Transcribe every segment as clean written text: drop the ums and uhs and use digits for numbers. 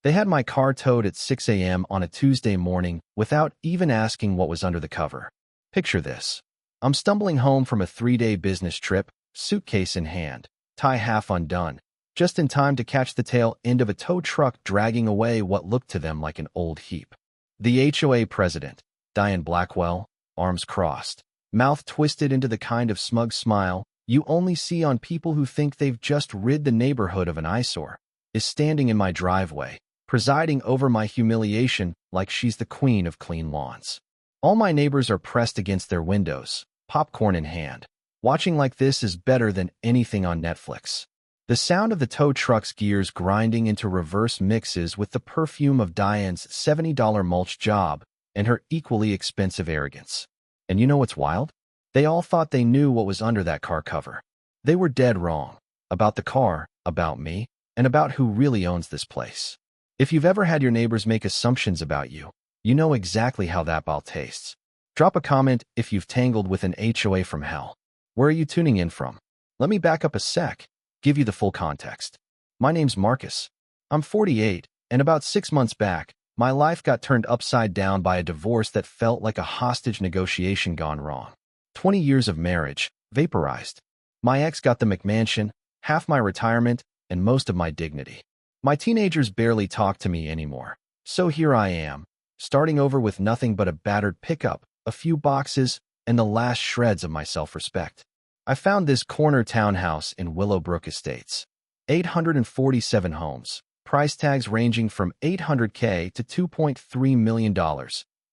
They had my car towed at 6 a.m. on a Tuesday morning without even asking what was under the cover. Picture this. I'm stumbling home from a 3-day business trip, suitcase in hand, tie half undone, just in time to catch the tail end of a tow truck dragging away what looked to them like an old heap. The HOA president, Diane Blackwell, arms crossed, mouth twisted into the kind of smug smile you only see on people who think they've just rid the neighborhood of an eyesore, is standing in my driveway, presiding over my humiliation like she's the queen of clean lawns. All my neighbors are pressed against their windows, popcorn in hand. Watching like this is better than anything on Netflix. The sound of the tow truck's gears grinding into reverse mixes with the perfume of Diane's $70 mulch job and her equally expensive arrogance. And you know what's wild? They all thought they knew what was under that car cover. They were dead wrong. About the car, about me, and about who really owns this place. If you've ever had your neighbors make assumptions about you, you know exactly how that ball tastes. Drop a comment if you've tangled with an HOA from hell. Where are you tuning in from? Let me back up a sec, give you the full context. My name's Marcus. I'm 48, and about 6 months back, my life got turned upside down by a divorce that felt like a hostage negotiation gone wrong. 20 years of marriage, vaporized. My ex got the McMansion, half my retirement, and most of my dignity. My teenagers barely talk to me anymore. So here I am, starting over with nothing but a battered pickup, a few boxes, and the last shreds of my self-respect. I found this corner townhouse in Willowbrook Estates. 847 homes, price tags ranging from $800K to $2.3 million,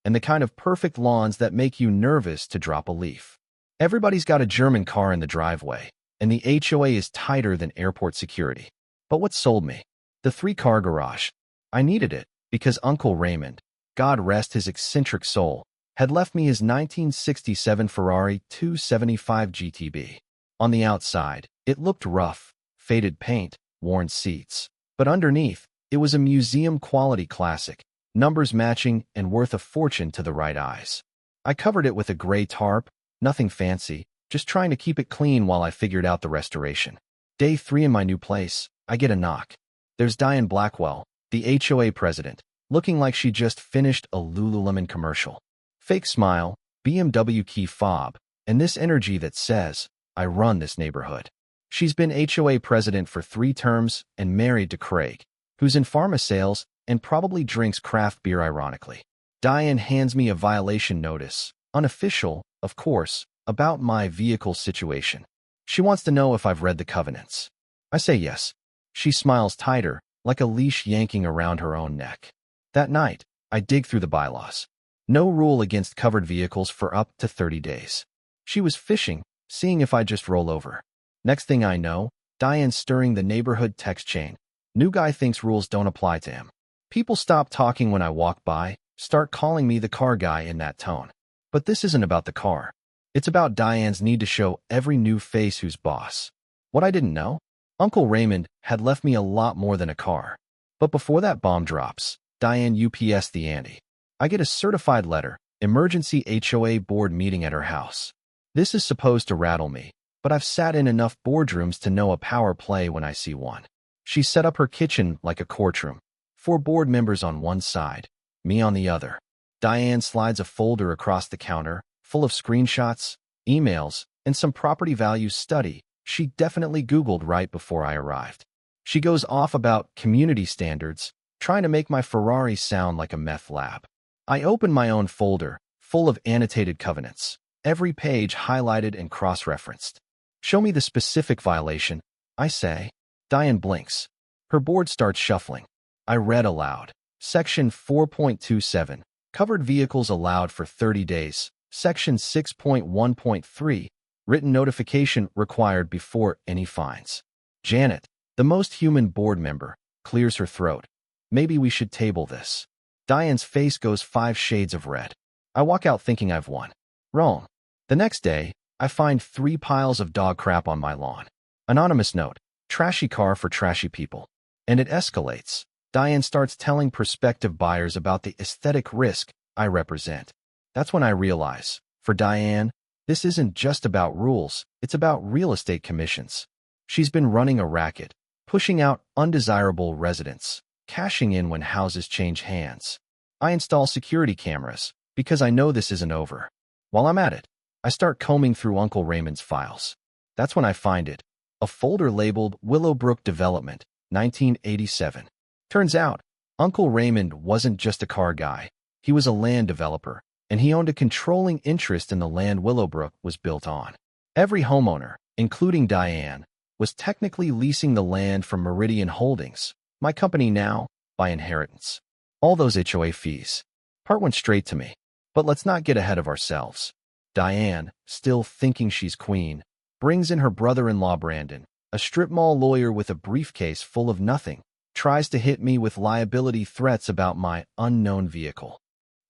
and the kind of perfect lawns that make you nervous to drop a leaf. Everybody's got a German car in the driveway, and the HOA is tighter than airport security. But what sold me? The 3-car garage. I needed it because Uncle Raymond, God rest his eccentric soul, had left me his 1967 Ferrari 275 GTB. On the outside, it looked rough, faded paint, worn seats. But underneath, it was a museum-quality classic, numbers matching and worth a fortune to the right eyes. I covered it with a gray tarp, nothing fancy, just trying to keep it clean while I figured out the restoration. Day 3 in my new place, I get a knock. There's Diane Blackwell, the HOA president, looking like she just finished a Lululemon commercial. Fake smile, BMW key fob, and this energy that says, I run this neighborhood. She's been HOA president for 3 terms and married to Craig, who's in pharma sales and probably drinks craft beer ironically. Diane hands me a violation notice, unofficial, of course, about my vehicle situation. She wants to know if I've read the covenants. I say yes. She smiles tighter, like a leash yanking around her own neck. That night, I dig through the bylaws. No rule against covered vehicles for up to 30 days. She was fishing, seeing if I'd just roll over. Next thing I know, Diane's stirring the neighborhood text chain. New guy thinks rules don't apply to him. People stop talking when I walk by, start calling me the car guy in that tone. But this isn't about the car. It's about Diane's need to show every new face who's boss. What I didn't know? Uncle Raymond had left me a lot more than a car. But before that bomb drops, Diane UPS the ante. I get a certified letter, emergency HOA board meeting at her house. This is supposed to rattle me, but I've sat in enough boardrooms to know a power play when I see one. She set up her kitchen like a courtroom. 4 board members on one side, me on the other. Diane slides a folder across the counter, full of screenshots, emails, and some property value study she definitely Googled right before I arrived. She goes off about community standards, trying to make my Ferrari sound like a meth lab. I open my own folder, full of annotated covenants, every page highlighted and cross-referenced. Show me the specific violation, I say. Diane blinks. Her board starts shuffling. I read aloud. Section 4.27, covered vehicles allowed for 30 days. Section 6.1.3, written notification required before any fines. Janet, the most human board member, clears her throat. Maybe we should table this. Diane's face goes 5 shades of red. I walk out thinking I've won. Wrong. The next day, I find 3 piles of dog crap on my lawn. Anonymous note, trashy car for trashy people. And it escalates. Diane starts telling prospective buyers about the aesthetic risk I represent. That's when I realize, for Diane, this isn't just about rules, it's about real estate commissions. She's been running a racket, pushing out undesirable residents, cashing in when houses change hands. I install security cameras because I know this isn't over. While I'm at it, I start combing through Uncle Raymond's files. That's when I find it, a folder labeled Willowbrook Development, 1987. Turns out, Uncle Raymond wasn't just a car guy. He was a land developer, and he owned a controlling interest in the land Willowbrook was built on. Every homeowner, including Diane, was technically leasing the land from Meridian Holdings, my company now, by inheritance. All those HOA fees. Part went straight to me. But let's not get ahead of ourselves. Diane, still thinking she's queen, brings in her brother-in-law Brandon, a strip mall lawyer with a briefcase full of nothing, tries to hit me with liability threats about my unknown vehicle.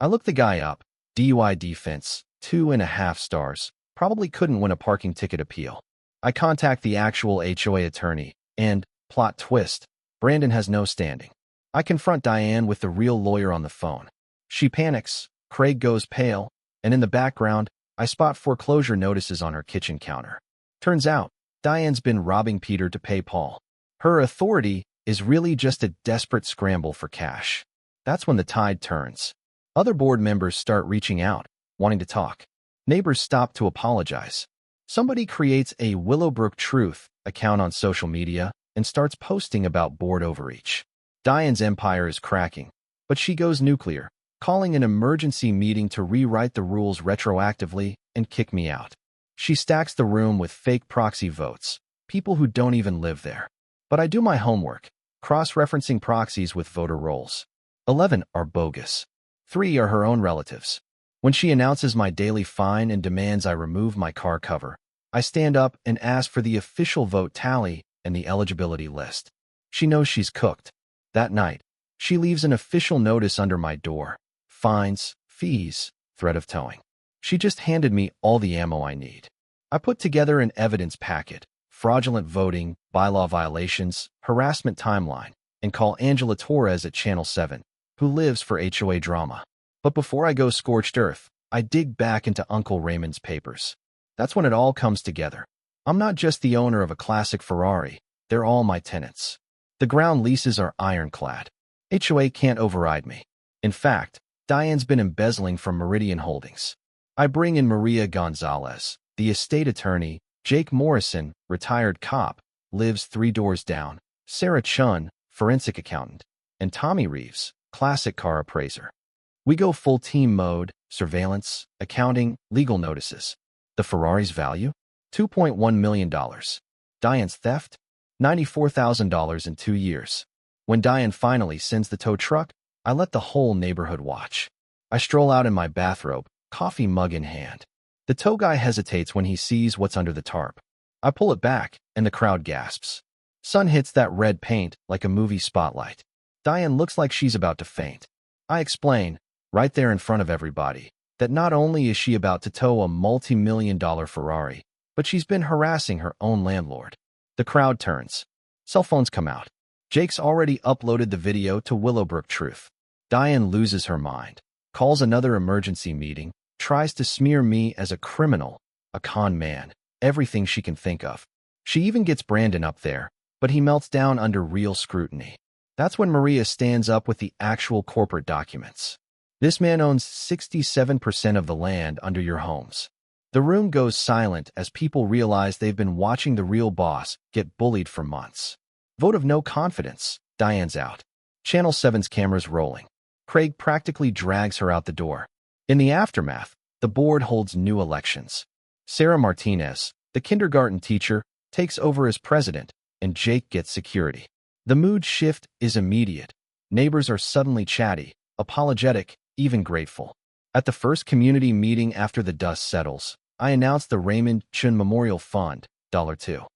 I look the guy up, DUI defense, 2.5 stars, probably couldn't win a parking ticket appeal. I contact the actual HOA attorney, and, plot twist, Brandon has no standing. I confront Diane with the real lawyer on the phone. She panics, Craig goes pale, and in the background, I spot foreclosure notices on her kitchen counter. Turns out, Diane's been robbing Peter to pay Paul. Her authority is really just a desperate scramble for cash. That's when the tide turns. Other board members start reaching out, wanting to talk. Neighbors stop to apologize. Somebody creates a Willowbrook Truth account on social media and starts posting about board overreach. Diane's empire is cracking, but she goes nuclear, calling an emergency meeting to rewrite the rules retroactively and kick me out. She stacks the room with fake proxy votes, people who don't even live there. But I do my homework, cross-referencing proxies with voter rolls. 11 are bogus. 3 are her own relatives. When she announces my daily fine and demands I remove my car cover, I stand up and ask for the official vote tally and the eligibility list. She knows she's cooked. That night, she leaves an official notice under my door. Fines, fees, threat of towing. She just handed me all the ammo I need. I put together an evidence packet, fraudulent voting, bylaw violations, harassment timeline, and call Angela Torres at Channel 7, who lives for HOA drama. But before I go scorched earth, I dig back into Uncle Raymond's papers. That's when it all comes together. I'm not just the owner of a classic Ferrari, they're all my tenants. The ground leases are ironclad. HOA can't override me. In fact, Diane's been embezzling from Meridian Holdings. I bring in Maria Gonzalez, the estate attorney, Jake Morrison, retired cop, lives 3 doors down, Sarah Chun, forensic accountant, and Tommy Reeves, classic car appraiser. We go full team mode, surveillance, accounting, legal notices. The Ferrari's value? $2.1 million. Diane's theft? $94,000 in 2 years. When Diane finally sends the tow truck, I let the whole neighborhood watch. I stroll out in my bathrobe, coffee mug in hand. The tow guy hesitates when he sees what's under the tarp. I pull it back, and the crowd gasps. Sun hits that red paint like a movie spotlight. Diane looks like she's about to faint. I explain, right there in front of everybody, that not only is she about to tow a multi-million-dollar Ferrari, but she's been harassing her own landlord. The crowd turns. Cell phones come out. Jake's already uploaded the video to Willowbrook Truth. Diane loses her mind, calls another emergency meeting, tries to smear me as a criminal, a con man, everything she can think of. She even gets Brandon up there, but he melts down under real scrutiny. That's when Maria stands up with the actual corporate documents. This man owns 67% of the land under your homes. The room goes silent as people realize they've been watching the real boss get bullied for months. Vote of no confidence. Diane's out. Channel 7's cameras rolling. Craig practically drags her out the door. In the aftermath, the board holds new elections. Sarah Martinez, the kindergarten teacher, takes over as president, and Jake gets security. The mood shift is immediate. Neighbors are suddenly chatty, apologetic, even grateful. At the first community meeting after the dust settles, I announce the Raymond Chun Memorial Fund, $2.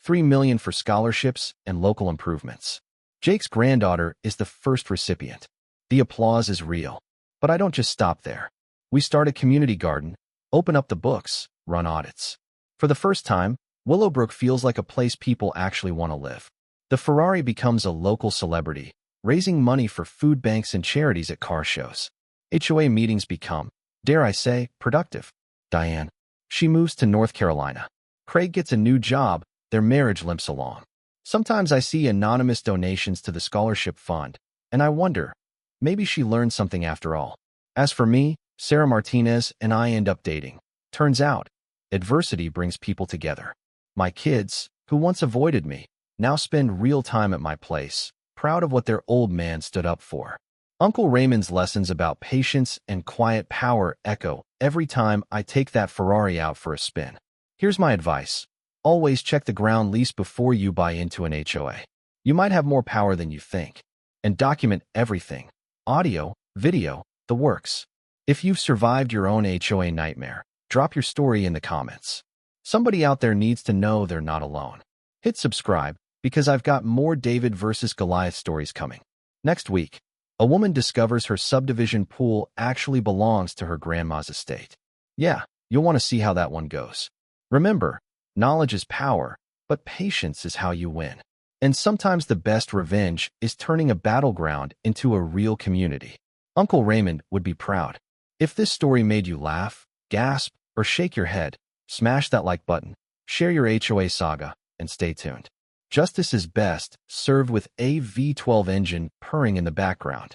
$3 million for scholarships and local improvements. Jake's granddaughter is the first recipient. The applause is real. But I don't just stop there. We start a community garden, open up the books, run audits. For the first time, Willowbrook feels like a place people actually want to live. The Ferrari becomes a local celebrity, raising money for food banks and charities at car shows. HOA meetings become, dare I say, productive. Diane. She moves to North Carolina. Craig gets a new job, their marriage limps along. Sometimes I see anonymous donations to the scholarship fund, And I wonder, maybe she learned something after all. As for me, Sarah Martinez and I end up dating. Turns out, adversity brings people together. My kids, who once avoided me, now spend real time at my place, proud of what their old man stood up for. Uncle Raymond's lessons about patience and quiet power echo every time I take that Ferrari out for a spin. Here's my advice. Always check the ground lease before you buy into an HOA. You might have more power than you think. And document everything. Audio, video, the works. If you've survived your own HOA nightmare, drop your story in the comments. Somebody out there needs to know they're not alone. Hit subscribe, because I've got more David versus Goliath stories coming. Next week, a woman discovers her subdivision pool actually belongs to her grandma's estate. Yeah, you'll want to see how that one goes. Remember, knowledge is power, but patience is how you win. And sometimes the best revenge is turning a battleground into a real community. Uncle Raymond would be proud. If this story made you laugh, gasp, or shake your head, smash that like button, share your HOA saga, and stay tuned. Justice is best served with a V12 engine purring in the background.